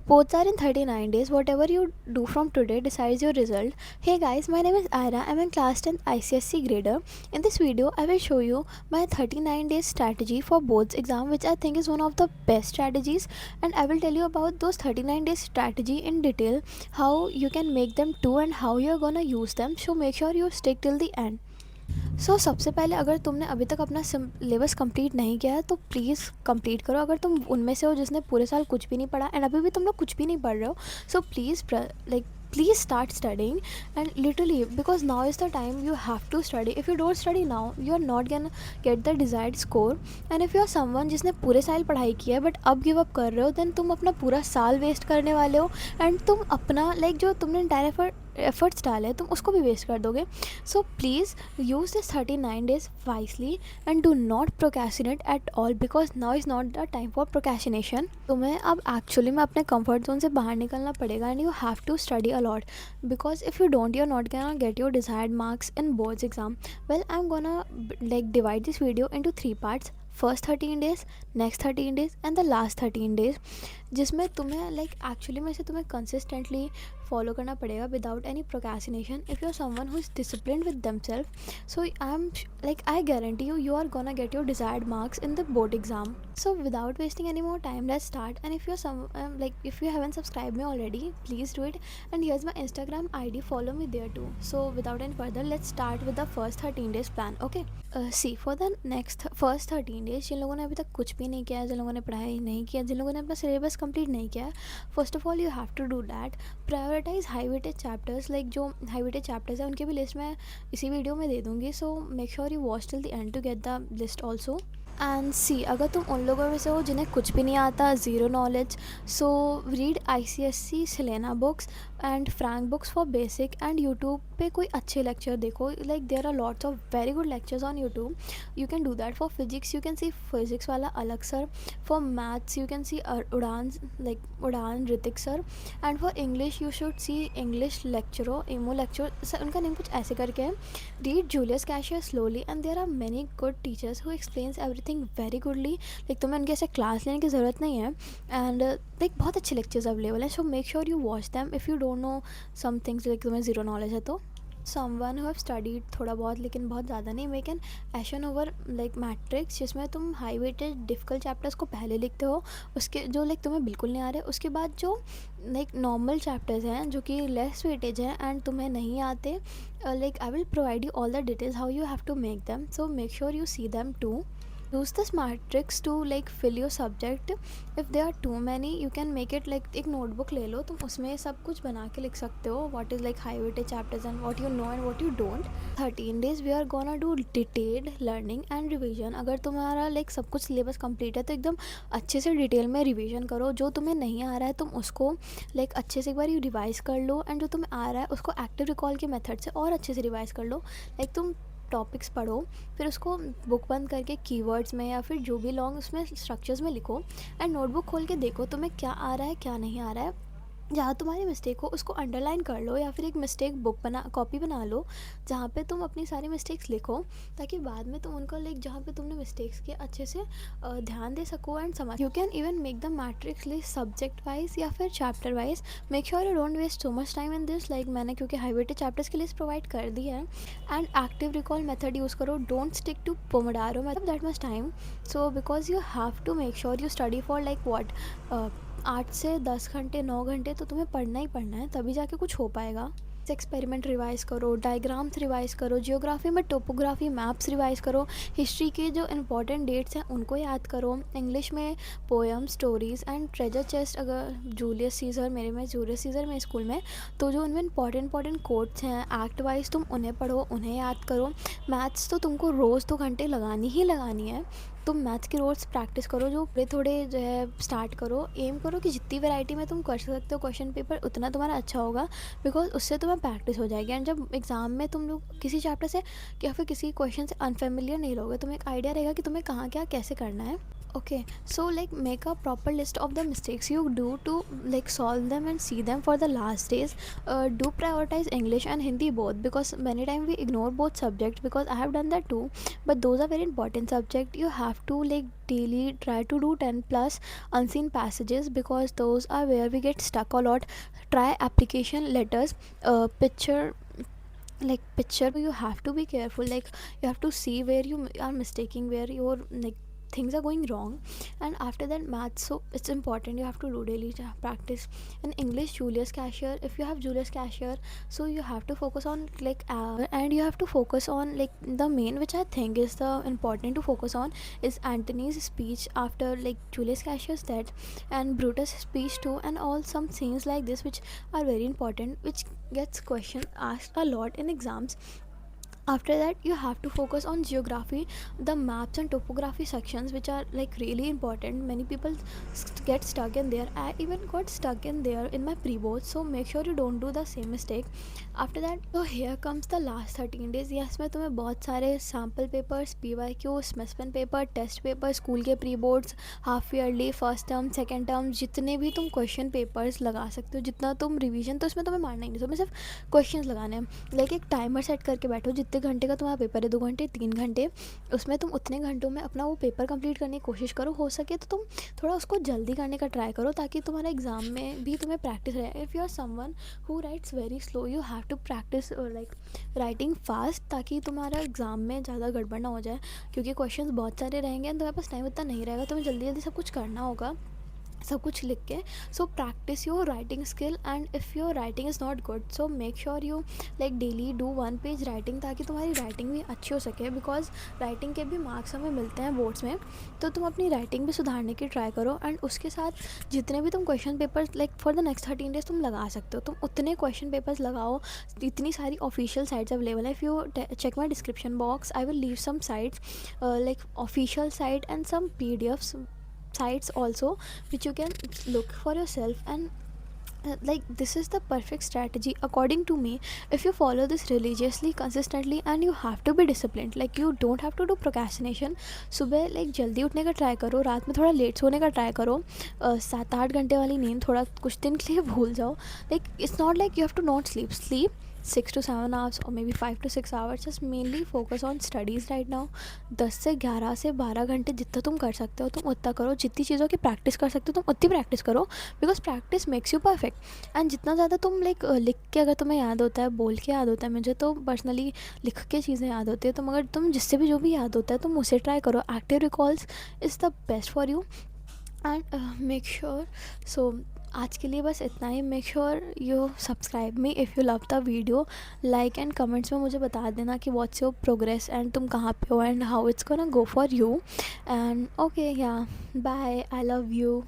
Both are in 39 days. Whatever you do from today decides your result. Hey guys, my name is Ira. I'm in class 10th ICSC grader. In this video, I will show you my 39 days strategy for boards exam, which I think is one of the best strategies. And I will tell you about those 39 days strategy in detail, how you can make them too and how you're gonna use them. So make sure you stick till the end. सबसे पहले अगर तुमने अभी तक अपना syllabus complete नहीं किया है तो प्लीज़ कंप्लीट करो। अगर तुम उनमें से हो जिसने पूरे साल कुछ भी नहीं पढ़ा एंड अभी भी तुम लोग कुछ भी नहीं पढ़ रहे हो, सो please start studying. And literally, because now is the time you have to study. If you don't study now, you are not gonna get the desired score. And if you are someone जिसने पूरे साल पढ़ाई की है but अब give up कर रहे हो, देन तुम अपना पूरा साल वेस्ट करने वाले हो एंड तुम अपना जो तुमने डायरेक्ट एफर्ट्स डाले तुम उसको भी वेस्ट कर दोगे. So please use this 39 days wisely and do not procrastinate at all, because now is not the time for procrastination. तुम्हें अब एक्चुअली में अपने कंफर्ट जोन से बाहर निकलना पड़ेगा and you have to study a lot, because if you don't, you're not gonna get your desired marks in boards exam. Well, I'm gonna divide this video into 3 parts. First 13 days, next 13 days and the last 13 days, जिसमें तुम्हें actually में से तुम्हें consistently follow करना पड़ेगा without any procrastination. If you are someone who is disciplined with themselves, so I guarantee you are gonna get your desired marks in the board exam. So without wasting any more time, let's start. And if you're if you haven't subscribed me already, please do it. And here's my Instagram ID, follow me there too. So without any further, let's start with the first 13 days plan. Okay, see, for the next first 13 days, जिन लोगों ने अभी तक कुछ भी नहीं किया है, जिन लोगों ने पढ़ाई नहीं किया, जिन लोगों ने अपना सिलेबस कंप्लीट नहीं किया, first of all you have to do that. Prioritize high weightage chapters. जो हाई वेटेज चैप्टर्स हैं उनकी भी लिस्ट मैं इसी वीडियो में दे दूँगी. So make sure you watch till the end to get the list also. And see, अगर तुम उन लोगों में से हो जिन्हें कुछ भी नहीं आता, zero knowledge, so read ICSC Selina books and Frank books for basic. And YouTube पे कोई अच्छे लेक्चर देखो. There are lots of very good lectures on YouTube. You can do that. For physics you can see physics वाला अलग sir. For maths you can see Udaan Ritik sir. And for English you should see English लेक्चरो एमो lecture sir, उनका name कुछ ऐसे करके है. Read Julius Caesar slowly and there are many good teachers who explains everything very goodly. तुम्हें उनके ऐसे क्लास लेने की ज़रूरत नहीं है. एंड बहुत अच्छे लेक्चर्स अवेलेबल हैं. So make sure you watch them if you don't know some things. तुम्हें ज़ीरो नॉलेज है तो समवन हु हैव स्टडीड थोड़ा बहुत, लेकिन बहुत ज़्यादा नहीं, make an Eisenhower matrix, जिसमें तुम हाई वेटेज डिफ़िकल्ट चैप्टर्स को पहले लिखते हो, उसके जो तुम्हें बिल्कुल नहीं आ रहे, उसके बाद जो नॉर्मल चैप्टर्स हैं जो कि लेस वेटेज हैं एंड तुम्हें नहीं आते, I will provide you all the details how you have to make them. So make sure you see them too. Use this matrix to fill your subject. If there are too many, you can make it एक notebook ले लो, तुम उसमें सब कुछ बना के लिख सकते हो. What is high weighted chapters and what you know and what you don't. 13 days we are gonna do detailed learning and revision. अगर तुम्हारा सब कुछ सिलेबस कंप्लीट है तो एकदम अच्छे से डिटेल में रिवीजन करो. जो तुम्हें नहीं आ रहा है तुम उसको अच्छे से एक बार रिवाइज़ कर लो, एंड जो तुम्हें आ रहा है उसको एक्टिव रिकॉल के मेथड से और अच्छे से रिवाइज़ कर लो. तुम टॉपिक्स पढ़ो, फिर उसको बुक बंद करके कीवर्ड्स में या फिर जो भी लॉन्ग उसमें स्ट्रक्चर्स में लिखो, एंड नोटबुक खोल के देखो तुम्हें क्या आ रहा है क्या नहीं आ रहा है. जहाँ तुम्हारी मिस्टेक हो उसको अंडरलाइन कर लो, या फिर एक मिस्टेक कॉपी बना लो जहाँ पे तुम अपनी सारी मिस्टेक्स लिखो, ताकि बाद में तुम उनको जहाँ पे तुमने मिस्टेक्स किए अच्छे से ध्यान दे सको एंड समझ. You can even make the matrix list subject wise या फिर chapter wise. Make sure you don't waste so much time in this. मैंने क्योंकि हाई वेटेड चैप्टर्स की लिस्ट प्रोवाइड कर दी है. And active recall method use करो. Don't stick to pomodoro method that much time. So because you have to make sure you study for 8 से 10 घंटे 9 घंटे तो तुम्हें पढ़ना ही पढ़ना है, तभी जाके कुछ हो पाएगा. एक्सपेरिमेंट रिवाइज़ करो, डायग्राम्स रिवाइज़ करो, जियोग्राफी में टोपोग्राफी मैप्स रिवाइज़ करो, हिस्ट्री के जो इंपॉर्टेंट डेट्स हैं उनको याद करो, इंग्लिश में poem stories and treasure chest. अगर जूलियस सीज़र में स्कूल में, तो जो उनमें इंपॉर्टेंट कोट्स हैं एक्ट वाइज तुम उन्हें पढ़ो, उन्हें याद करो. मैथ्स तो तुमको रोज़ 2 घंटे लगानी ही लगानी है. तुम मैथ्स की रोज़ प्रैक्टिस करो, जो थोड़े जो है स्टार्ट करो. एम करो कि जितनी वैरायटी में तुम कर सकते हो क्वेश्चन पेपर, उतना तुम्हारा अच्छा होगा, बिकॉज उससे तुम्हें प्रैक्टिस हो जाएगी. एंड जब एग्ज़ाम में तुम लोग किसी चैप्टर से या फिर किसी क्वेश्चन से अनफेमिलियर नहीं रहोगे, तुम्हें एक आइडिया रहेगा कि तुम्हें कहाँ क्या कैसे करना है. Okay, so like make a proper list of the mistakes you do to like solve them and see them for the last days. Do prioritize English and Hindi both, because many times we ignore both subjects, because I have done that too. But those are very important subject. You have to like daily try to do 10 plus unseen passages, because those are where we get stuck a lot. Try application letters, picture, like picture, you have to be careful, like you have to see where you are mistaking, where your like things are going wrong. And after that, math, so it's important, you have to do daily practice. In English, Julius Cashier, if you have Julius Cashier, so you have to focus on like and you have to focus on like the main, which I think is the important to focus on, is Antony's speech after like Julius Cashier's death, and Brutus' speech too, and all some scenes like this which are very important, which gets question asked a lot in exams. After that, you have to focus on geography, the maps and topography sections, which are like really important. Many people get stuck in there. I even got stuck in there in my pre-board, so make sure you don't do the same mistake. After that, so here comes the last 13 days. Yes, मैं तुम्हें बहुत सारे sample papers, PYQ, specimen paper, test paper, school के pre boards, half yearly, first term, second term, जितने भी तुम question papers लगा सकते हो, जितना तुम रिवीजन, तो इसमें तुम्हें मारना ही नहीं, तुम्हें सिर्फ क्वेश्चंस लगाने हैं। लाइक एक टाइमर सेट करके बैठो, जितने घंटे का तुम्हारा पेपर है, 2 घंटे, 3 घंटे, उसमें तुम उतने घंटों में अपना वो पेपर कंप्लीट करने की कोशिश करो। हो सके तो तुम थोड़ा उसको जल्दी करने का ट्राई करो, ताकि तुम्हारा एग्ज़ाम में भी तुम्हें प्रैक्टिस रहे। If you are someone who writes very slow, you have to practice like writing fast, ताकि तुम्हारा एग्ज़ाम में ज़्यादा गड़बड़ ना हो जाए, क्योंकि क्वेश्चंस बहुत सारे रहेंगे एंड तुम्हारे पास टाइम उतना नहीं रहेगा, तुम्हें जल्दी जल्दी सब कुछ करना होगा, सब कुछ लिख के। So practice your writing skill, and if your writing is not good, so make sure you like daily do 1 page writing, ताकि तुम्हारी राइटिंग भी अच्छी हो सके, बिकॉज राइटिंग के भी मार्क्स हमें मिलते हैं बोर्ड्स में। तो तुम अपनी राइटिंग भी सुधारने की ट्राई करो, एंड उसके साथ जितने भी तुम question papers like for the next 13 days तुम लगा सकते हो, तुम उतने क्वेश्चन पेपर्स लगाओ। इतनी सारी ऑफिशियल साइट्स अवेलेबल है। If you check my description box, I will leave some sites like official site and some PDFs sites also, which you can look for yourself. And like this is the perfect strategy according to me, if you follow this religiously, consistently, and you have to be disciplined, like you don't have to do procrastination। सुबह like जल्दी उठने का try करो, रात में थोड़ा late सोने का ट्राई करो, 7-8 घंटे वाली नींद थोड़ा कुछ दिन के लिए भूल जाओ। like it's not like you have to not sleep 6 to 7 hours or maybe 5 to 6 hours, just mainly focus on studies right now। 10 से 11 से 12 घंटे जितना तुम कर सकते हो तुम उतना करो, जितनी चीज़ों की प्रैक्टिस कर सकते हो तुम उतनी प्रैक्टिस करो, because practice makes you perfect. And जितना ज़्यादा तुम लाइक लिख के, अगर तुम्हें याद होता है, बोल के याद होता है, मुझे तो पर्सनली लिख के चीज़ें याद होती है, तुम अगर तुम जिससे भी जो भी याद होता है तुम उसे ट्राई करो। Active recalls is the best for you, and make sure. So आज के लिए बस इतना ही। Make sure you subscribe me if you love the video, like and comments में मुझे बता देना कि व्हाट्स योर प्रोग्रेस एंड तुम कहाँ पे हो and how it's gonna go for you. And okay, या बाय, आई लव यू।